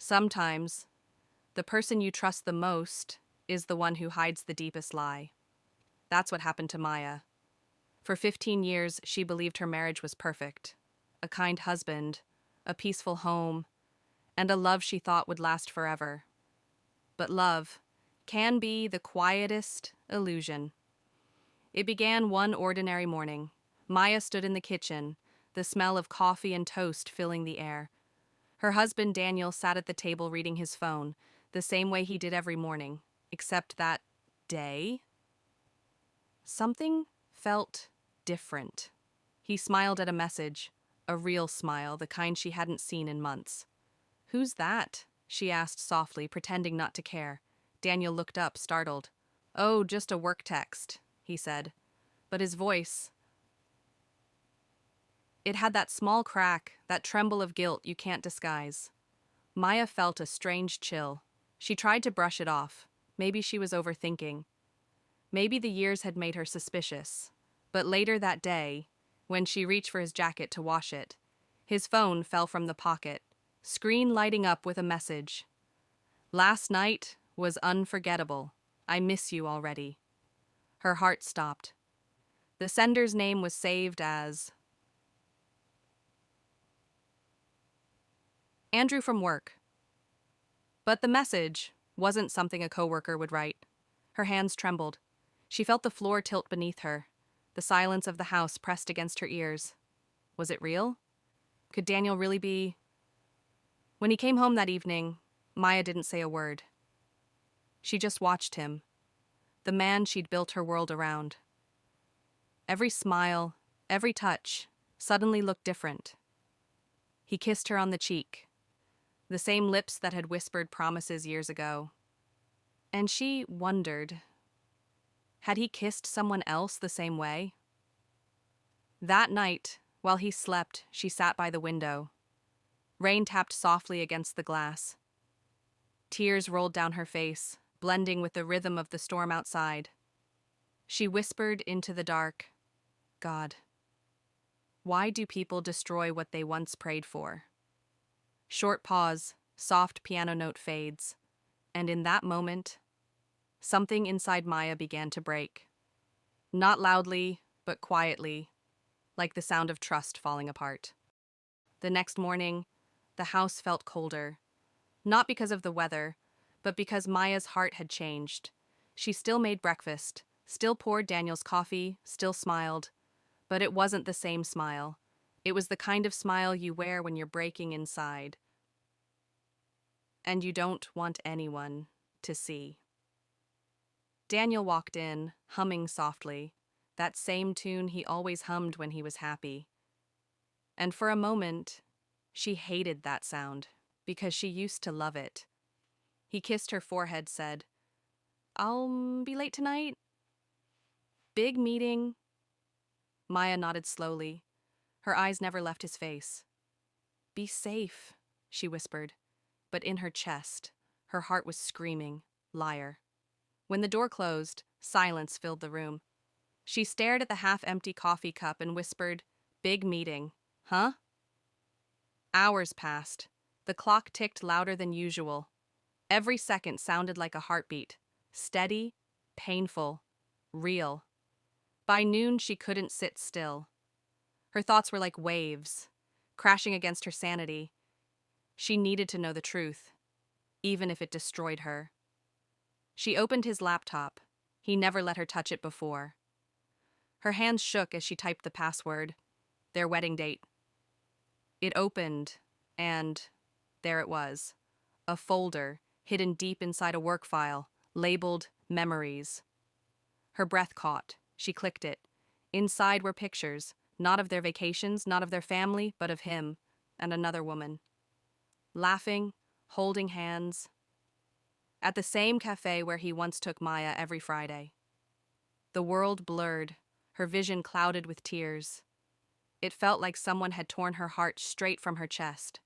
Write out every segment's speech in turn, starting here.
Sometimes, the person you trust the most is the one who hides the deepest lie. That's what happened to Maya. For 15 years, she believed her marriage was perfect. A kind husband, a peaceful home, and a love she thought would last forever. But love can be the quietest illusion. It began one ordinary morning. Maya stood in the kitchen, the smell of coffee and toast filling the air. Her husband Daniel sat at the table reading his phone, the same way he did every morning, except that day, something felt different. He smiled at a message, a real smile, the kind she hadn't seen in months. "Who's that?" she asked softly, pretending not to care. Daniel looked up, startled. "Oh, just a work text," he said. But his voice, it had that small crack, that tremble of guilt you can't disguise. Maya felt a strange chill. She tried to brush it off. Maybe she was overthinking. Maybe the years had made her suspicious. But later that day, when she reached for his jacket to wash it, his phone fell from the pocket, screen lighting up with a message. "Last night was unforgettable. I miss you already." Her heart stopped. The sender's name was saved as Andrew from work. But the message wasn't something a coworker would write. Her hands trembled. She felt the floor tilt beneath her, the silence of the house pressed against her ears. Was it real? Could Daniel really be? When he came home that evening, Maya didn't say a word. She just watched him, the man she'd built her world around. Every smile, every touch, suddenly looked different. He kissed her on the cheek, the same lips that had whispered promises years ago. And she wondered, had he kissed someone else the same way? That night, while he slept, she sat by the window. Rain tapped softly against the glass. Tears rolled down her face, blending with the rhythm of the storm outside. She whispered into the dark, "God, why do people destroy what they once prayed for?" Short pause, soft piano note fades, and in that moment, something inside Maya began to break. Not loudly, but quietly, like the sound of trust falling apart. The next morning, the house felt colder, not because of the weather, but because Maya's heart had changed. She still made breakfast, still poured Daniel's coffee, still smiled, but it wasn't the same smile. It was the kind of smile you wear when you're breaking inside, and you don't want anyone to see. Daniel walked in, humming softly, that same tune he always hummed when he was happy. And for a moment, she hated that sound, because she used to love it. He kissed her forehead, said, "I'll be late tonight." "Big meeting." Maya nodded slowly. Her eyes never left his face. "Be safe," she whispered, but in her chest, her heart was screaming, "Liar." When the door closed, silence filled the room. She stared at the half-empty coffee cup and whispered, "Big meeting, huh?" Hours passed. The clock ticked louder than usual. Every second sounded like a heartbeat, steady, painful, real. By noon, she couldn't sit still. Her thoughts were like waves, crashing against her sanity. She needed to know the truth, even if it destroyed her. She opened his laptop. He never let her touch it before. Her hands shook as she typed the password, their wedding date. It opened, and there it was, a folder hidden deep inside a work file, labeled Memories. Her breath caught. She clicked it. Inside were pictures, not of their vacations, not of their family, but of him and another woman. Laughing, holding hands, at the same cafe where he once took Maya every Friday. The world blurred, her vision clouded with tears. It felt like someone had torn her heart straight from her chest.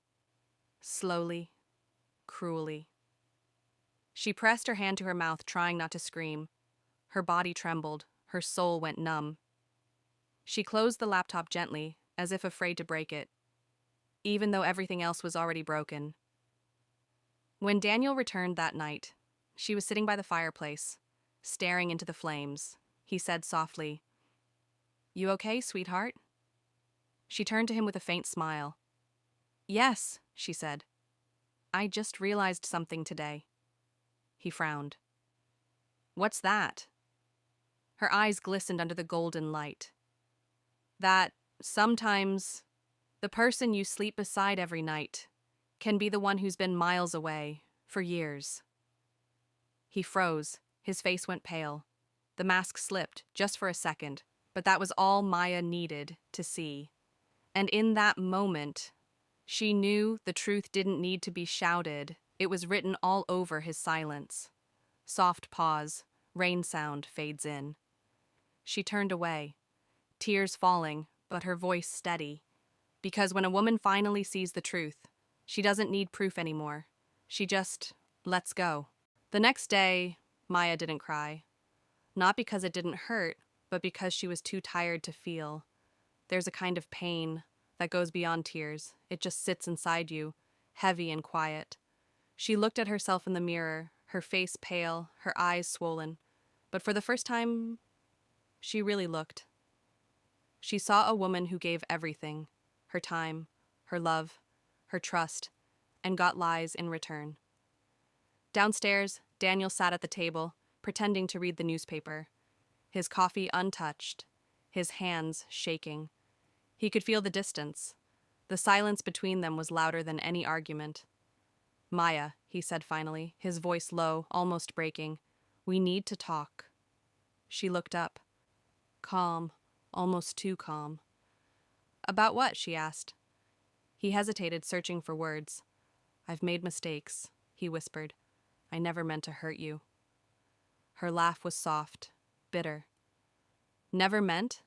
Slowly, cruelly. She pressed her hand to her mouth, trying not to scream. Her body trembled, her soul went numb. She closed the laptop gently, as if afraid to break it, even though everything else was already broken. When Daniel returned that night, she was sitting by the fireplace, staring into the flames. He said softly, "You okay, sweetheart?" She turned to him with a faint smile. "Yes," she said. "I just realized something today." He frowned. "What's that?" Her eyes glistened under the golden light. "That sometimes the person you sleep beside every night can be the one who's been miles away for years." He froze. His face went pale. The mask slipped, just for a second, but that was all Maya needed to see. And in that moment, she knew the truth didn't need to be shouted. It was written all over his silence. Soft pause, rain sound fades in. She turned away, tears falling, but her voice steady. Because when a woman finally sees the truth, she doesn't need proof anymore. She just lets go. The next day, Maya didn't cry. Not because it didn't hurt, but because she was too tired to feel. There's a kind of pain that goes beyond tears. It just sits inside you, heavy and quiet. She looked at herself in the mirror, her face pale, her eyes swollen. But for the first time, she really looked. She saw a woman who gave everything, her time, her love, her trust, and got lies in return. Downstairs, Daniel sat at the table, pretending to read the newspaper, his coffee untouched, his hands shaking. He could feel the distance. The silence between them was louder than any argument. "Maya," he said finally, his voice low, almost breaking, "we need to talk." She looked up. Calm, almost too calm. "About what?" she asked. He hesitated, searching for words. "I've made mistakes," he whispered. "I never meant to hurt you." Her laugh was soft, bitter. "Never meant?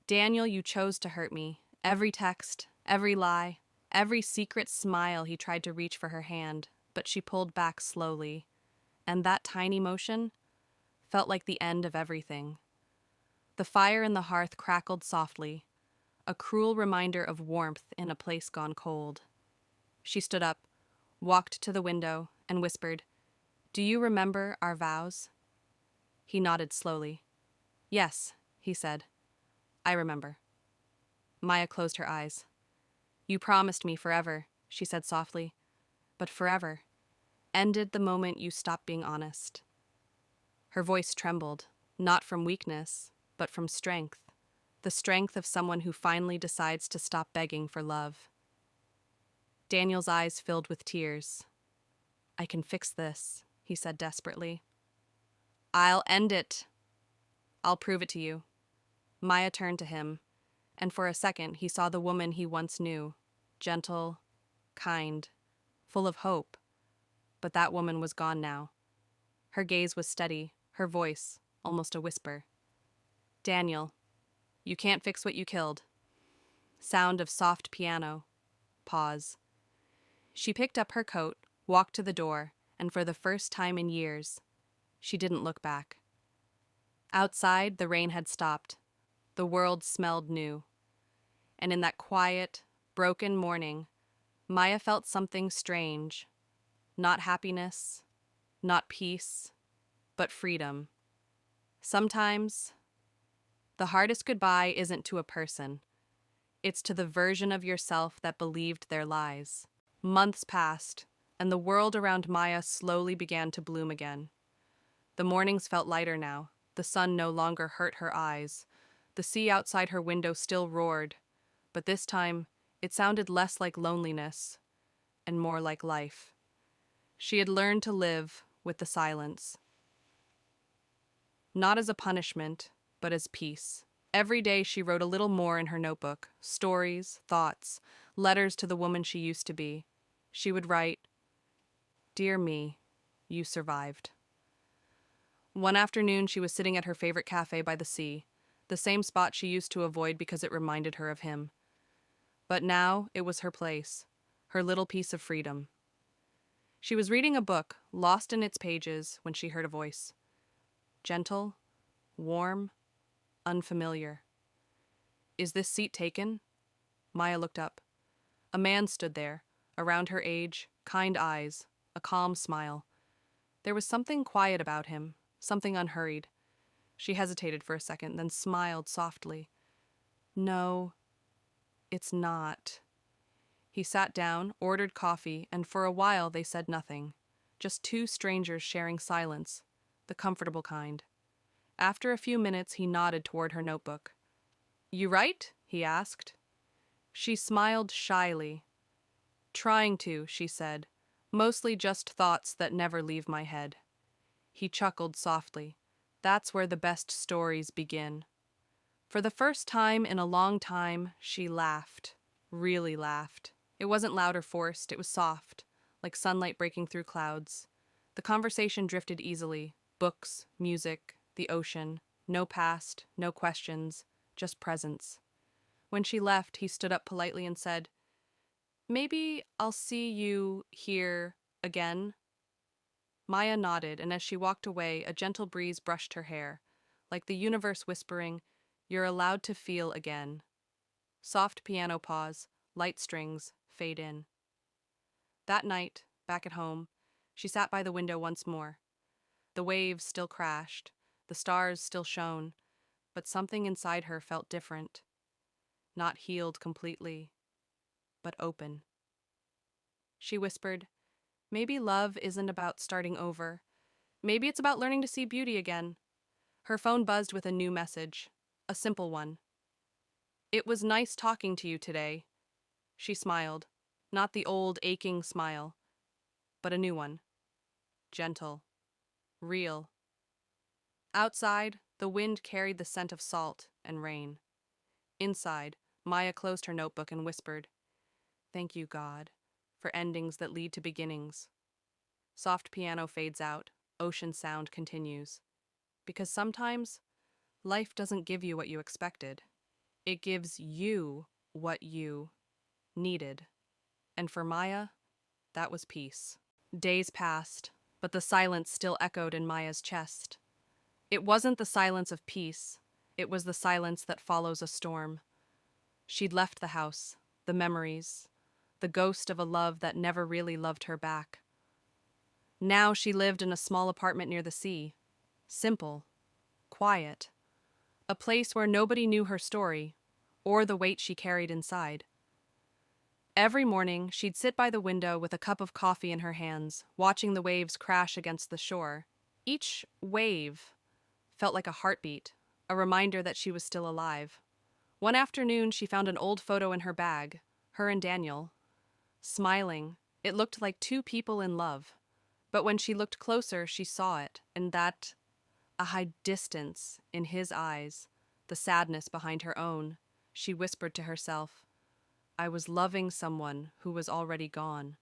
Daniel, you chose to hurt me. Every text, every lie, every secret smile." He tried to reach for her hand, but she pulled back slowly. And that tiny motion felt like the end of everything. The fire in the hearth crackled softly, a cruel reminder of warmth in a place gone cold. She stood up, walked to the window, and whispered, "Do you remember our vows?" He nodded slowly. "Yes," he said. "I remember." Maya closed her eyes. "You promised me forever," she said softly. "But forever ended the moment you stopped being honest." Her voice trembled, not from weakness, but from strength. The strength of someone who finally decides to stop begging for love. Daniel's eyes filled with tears. "I can fix this," he said desperately. "I'll end it. I'll prove it to you." Maya turned to him, and for a second he saw the woman he once knew, gentle, kind, full of hope. But that woman was gone now. Her gaze was steady, her voice almost a whisper. "Daniel, you can't fix what you killed." Sound of soft piano. Pause. She picked up her coat, walked to the door, and for the first time in years, she didn't look back. Outside, the rain had stopped. The world smelled new. And in that quiet, broken morning, Maya felt something strange. Not happiness, not peace, but freedom. Sometimes, the hardest goodbye isn't to a person. It's to the version of yourself that believed their lies. Months passed, and the world around Maya slowly began to bloom again. The mornings felt lighter now. The sun no longer hurt her eyes. The sea outside her window still roared, but this time it sounded less like loneliness and more like life. She had learned to live with the silence. Not as a punishment, but as peace. Every day she wrote a little more in her notebook, stories, thoughts, letters to the woman she used to be. She would write, "Dear me, you survived." One afternoon she was sitting at her favorite cafe by the sea, the same spot she used to avoid because it reminded her of him. But now it was her place, her little piece of freedom. She was reading a book, lost in its pages, when she heard a voice. Gentle, warm, unfamiliar. "Is this seat taken?" Maya looked up. A man stood there, around her age, kind eyes, a calm smile. There was something quiet about him, something unhurried. She hesitated for a second, then smiled softly. No, it's not. He sat down, ordered coffee, and for a while they said nothing. Just two strangers sharing silence, the comfortable kind. After a few minutes, he nodded toward her notebook. You write? He asked. She smiled shyly. Trying to, she said. Mostly just thoughts that never leave my head. He chuckled softly. That's where the best stories begin. For the first time in a long time, she laughed. Really laughed. It wasn't loud or forced, it was soft, like sunlight breaking through clouds. The conversation drifted easily. Books, music, the ocean. No past, no questions, just presence. When she left, he stood up politely and said, Maybe I'll see you here again. Maya nodded, and as she walked away, a gentle breeze brushed her hair, like the universe whispering, You're allowed to feel again. Soft piano pause, light strings, fade in. That night, back at home, she sat by the window once more. The waves still crashed, the stars still shone, but something inside her felt different. Not healed completely, but open. She whispered, Maybe love isn't about starting over. Maybe it's about learning to see beauty again. Her phone buzzed with a new message, a simple one. It was nice talking to you today. She smiled, not the old aching smile, but a new one. Gentle, real. Outside, the wind carried the scent of salt and rain. Inside, Maya closed her notebook and whispered, Thank you, God, for endings that lead to beginnings. Soft piano fades out, ocean sound continues. Because sometimes, life doesn't give you what you expected. It gives you what you needed. And for Maya, that was peace. Days passed, but the silence still echoed in Maya's chest. It wasn't the silence of peace, it was the silence that follows a storm. She'd left the house, the memories, the ghost of a love that never really loved her back. Now she lived in a small apartment near the sea. Simple, quiet. A place where nobody knew her story, or the weight she carried inside. Every morning, she'd sit by the window with a cup of coffee in her hands, watching the waves crash against the shore. Each wave felt like a heartbeat, a reminder that she was still alive. One afternoon, she found an old photo in her bag, her and Daniel. Smiling, it looked like two people in love. But when she looked closer, she saw it, and that a high distance in his eyes, the sadness behind her own. She whispered to herself, I was loving someone who was already gone.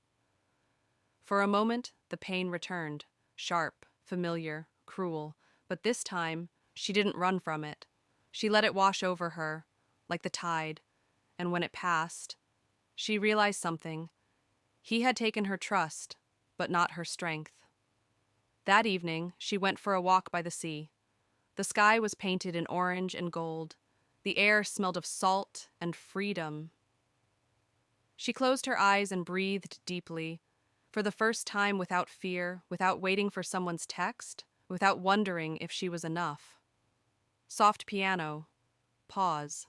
For a moment, the pain returned, sharp, familiar, cruel, but this time, she didn't run from it. She let it wash over her, like the tide, and when it passed, she realized something. He had taken her trust, but not her strength. That evening, she went for a walk by the sea. The sky was painted in orange and gold. The air smelled of salt and freedom. She closed her eyes and breathed deeply, for the first time without fear, without waiting for someone's text, without wondering if she was enough. Soft piano. Pause.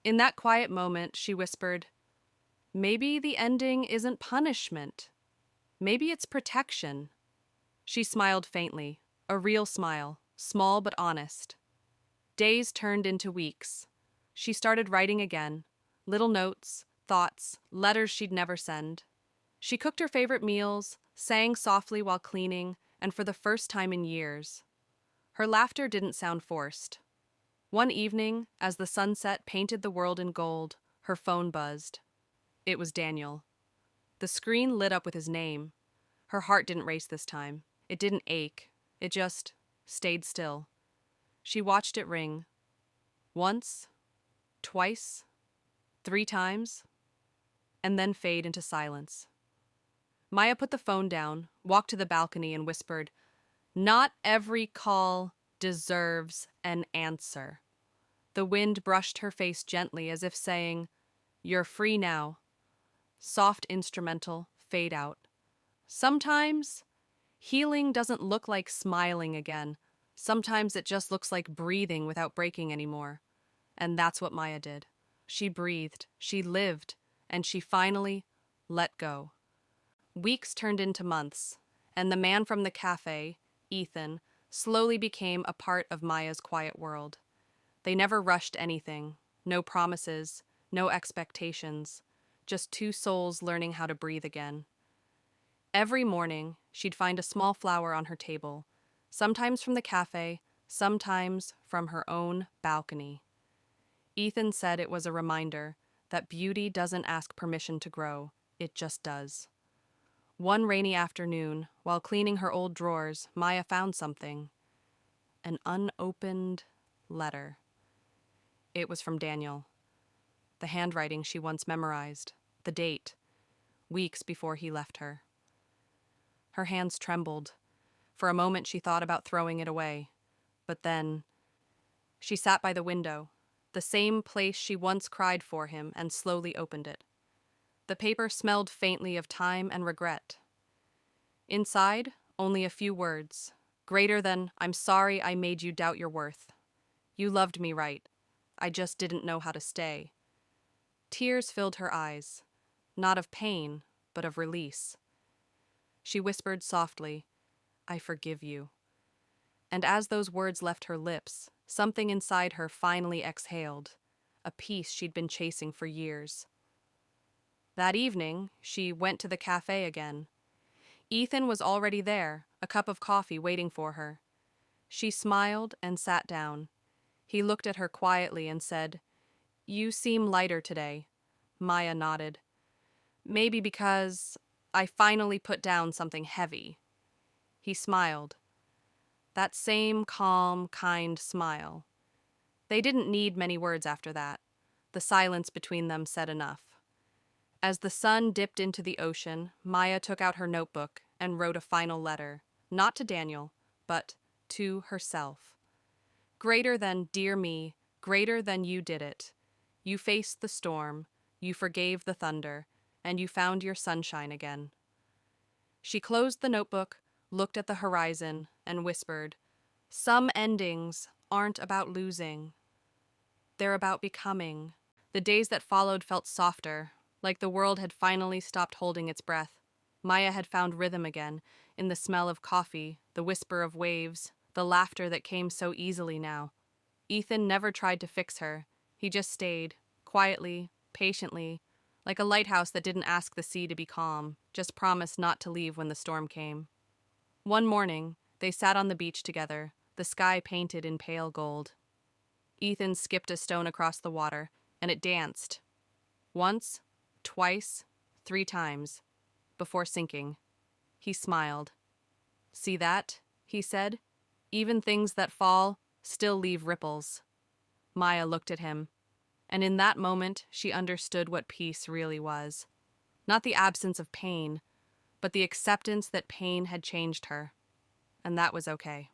In that quiet moment, she whispered, Maybe the ending isn't punishment. Maybe it's protection. She smiled faintly, a real smile, small but honest. Days turned into weeks. She started writing again, little notes, thoughts, letters she'd never send. She cooked her favorite meals, sang softly while cleaning, and for the first time in years. Her laughter didn't sound forced. One evening, as the sunset painted the world in gold, her phone buzzed. It was Daniel. The screen lit up with his name. Her heart didn't race this time. It didn't ache. It just stayed still. She watched it ring. Once, twice, 3 times, and then fade into silence. Maya put the phone down, walked to the balcony, and whispered, Not every call deserves an answer. The wind brushed her face gently as if saying, You're free now. Soft instrumental, fade out. Sometimes healing doesn't look like smiling again. Sometimes it just looks like breathing without breaking anymore. And that's what Maya did. She breathed, she lived, and she finally let go. Weeks turned into months, and the man from the cafe, Ethan, slowly became a part of Maya's quiet world. They never rushed anything, no promises, no expectations, just two souls learning how to breathe again. Every morning, she'd find a small flower on her table, sometimes from the cafe, sometimes from her own balcony. Ethan said it was a reminder that beauty doesn't ask permission to grow, it just does. One rainy afternoon, while cleaning her old drawers, Maya found something. An unopened letter. It was from Daniel. The handwriting she once memorized, the date, weeks before he left her. Her hands trembled. For a moment she thought about throwing it away. But then, she sat by the window, the same place she once cried for him, and slowly opened it. The paper smelled faintly of time and regret. Inside, only a few words, greater than, "I'm sorry I made you doubt your worth. You loved me right. I just didn't know how to stay." Tears filled her eyes, not of pain, but of release. She whispered softly, "I forgive you." And as those words left her lips, something inside her finally exhaled, a peace she'd been chasing for years. That evening, she went to the cafe again. Ethan was already there, a cup of coffee waiting for her. She smiled and sat down. He looked at her quietly and said, "You seem lighter today." Maya nodded. "Maybe because I finally put down something heavy." He smiled. That same calm, kind smile. They didn't need many words after that. The silence between them said enough. As the sun dipped into the ocean, Maya took out her notebook and wrote a final letter, not to Daniel, but to herself. Greater than dear me, greater than you did it. You faced the storm, you forgave the thunder, and you found your sunshine again. She closed the notebook, looked at the horizon, and whispered, "Some endings aren't about losing. They're about becoming." The days that followed felt softer, like the world had finally stopped holding its breath. Maya had found rhythm again, in the smell of coffee, the whisper of waves, the laughter that came so easily now. Ethan never tried to fix her. He just stayed, quietly, patiently, like a lighthouse that didn't ask the sea to be calm, just promised not to leave when the storm came. One morning, they sat on the beach together, the sky painted in pale gold. Ethan skipped a stone across the water, and it danced. Once, twice, 3 times, before sinking. He smiled. "See that?" he said. "Even things that fall still leave ripples." Maya looked at him, and in that moment she understood what peace really was. Not the absence of pain, but the acceptance that pain had changed her, and that was okay.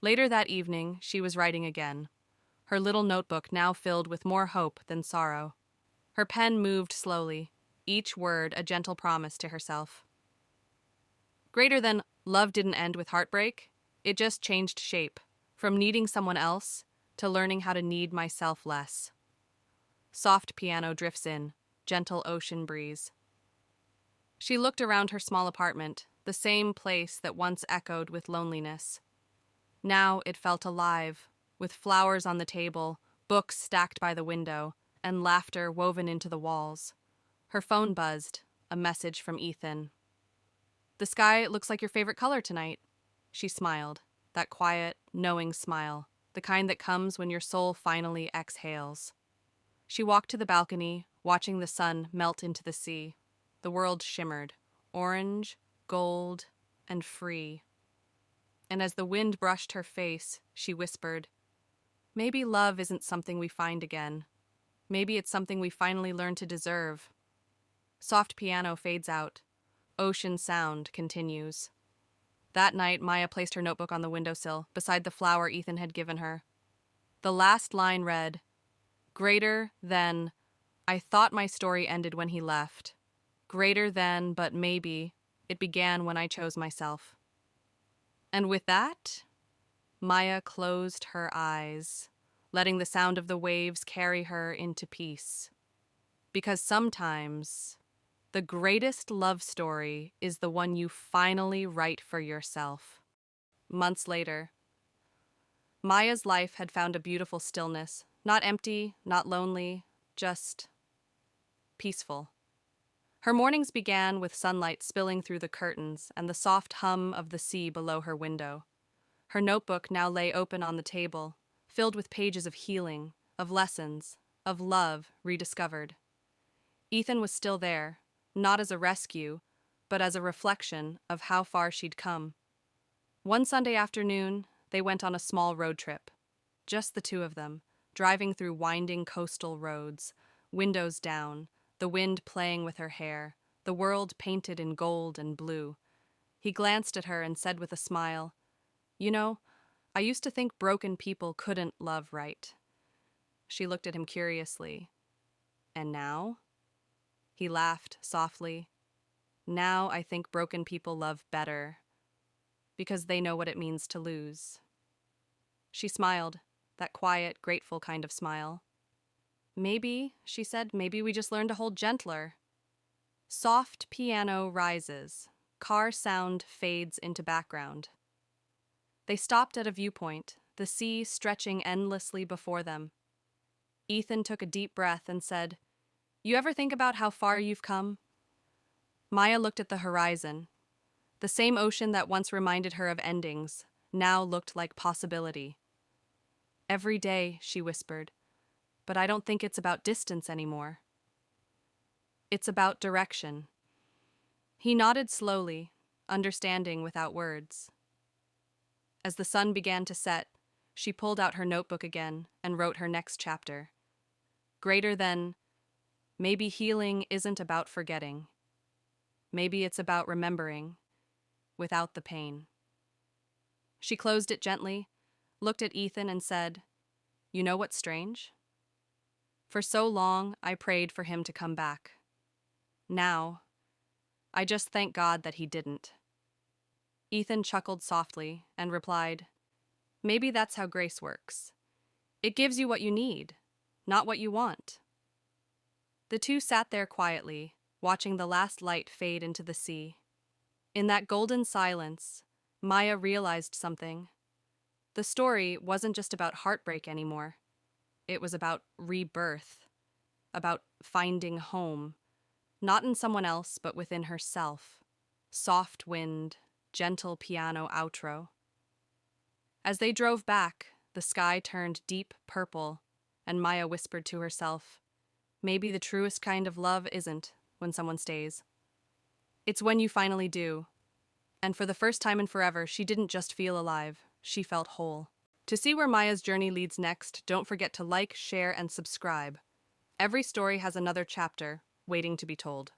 Later that evening, she was writing again, her little notebook now filled with more hope than sorrow. Her pen moved slowly, each word a gentle promise to herself. Greater than love didn't end with heartbreak, it just changed shape, from needing someone else to learning how to need myself less. Soft piano drifts in, gentle ocean breeze. She looked around her small apartment, the same place that once echoed with loneliness. Now it felt alive, with flowers on the table, books stacked by the window, and laughter woven into the walls. Her phone buzzed, a message from Ethan. "The sky looks like your favorite color tonight." She smiled, that quiet, knowing smile, the kind that comes when your soul finally exhales. She walked to the balcony, watching the sun melt into the sea. The world shimmered, orange, gold, and free. And as the wind brushed her face, she whispered, "Maybe love isn't something we find again. Maybe it's something we finally learn to deserve." Soft piano fades out. Ocean sound continues. That night, Maya placed her notebook on the windowsill, beside the flower Ethan had given her. The last line read, "Greater than, I thought my story ended when he left. Greater than, but maybe, It began when I chose myself. And with that, Maya closed her eyes, letting the sound of the waves carry her into peace. Because sometimes the greatest love story is the one you finally write for yourself. Months later, Maya's life had found a beautiful stillness, not empty, not lonely, just peaceful. Her mornings began with sunlight spilling through the curtains and the soft hum of the sea below her window. Her notebook now lay open on the table, filled with pages of healing, of lessons, of love rediscovered. Ethan was still there, not as a rescue, but as a reflection of how far she'd come. One Sunday afternoon, they went on a small road trip. Just the two of them, driving through winding coastal roads, windows down, the wind playing with her hair, the world painted in gold and blue. He glanced at her and said with a smile, "You know, I used to think broken people couldn't love right." She looked at him curiously. "And now?" He laughed softly. "Now I think broken people love better, because they know what it means to lose." She smiled, that quiet, grateful kind of smile. "Maybe," she said, "maybe we just learn to hold gentler." Soft piano rises. Car sound fades into background. They stopped at a viewpoint, the sea stretching endlessly before them. Ethan took a deep breath and said, "You ever think about how far you've come?" Maya looked at the horizon. The same ocean that once reminded her of endings now looked like possibility. "Every day," she whispered, "but I don't think it's about distance anymore. It's about direction." He nodded slowly, understanding without words. As the sun began to set, she pulled out her notebook again and wrote her next chapter. Greater than, maybe healing isn't about forgetting. Maybe it's about remembering, without the pain. She closed it gently, looked at Ethan and said, "You know what's strange? For so long, I prayed for him to come back. Now, I just thank God that he didn't." Ethan chuckled softly and replied, "Maybe that's how grace works. It gives you what you need, not what you want." The two sat there quietly, watching the last light fade into the sea. In that golden silence, Maya realized something. The story wasn't just about heartbreak anymore. It was about rebirth, about finding home, not in someone else, but within herself. Soft wind, gentle piano outro. As they drove back, the sky turned deep purple, and Maya whispered to herself, "Maybe the truest kind of love isn't when someone stays. It's when you finally do." And for the first time in forever, she didn't just feel alive, she felt whole. To see where Maya's journey leads next, don't forget to like, share, and subscribe. Every story has another chapter waiting to be told.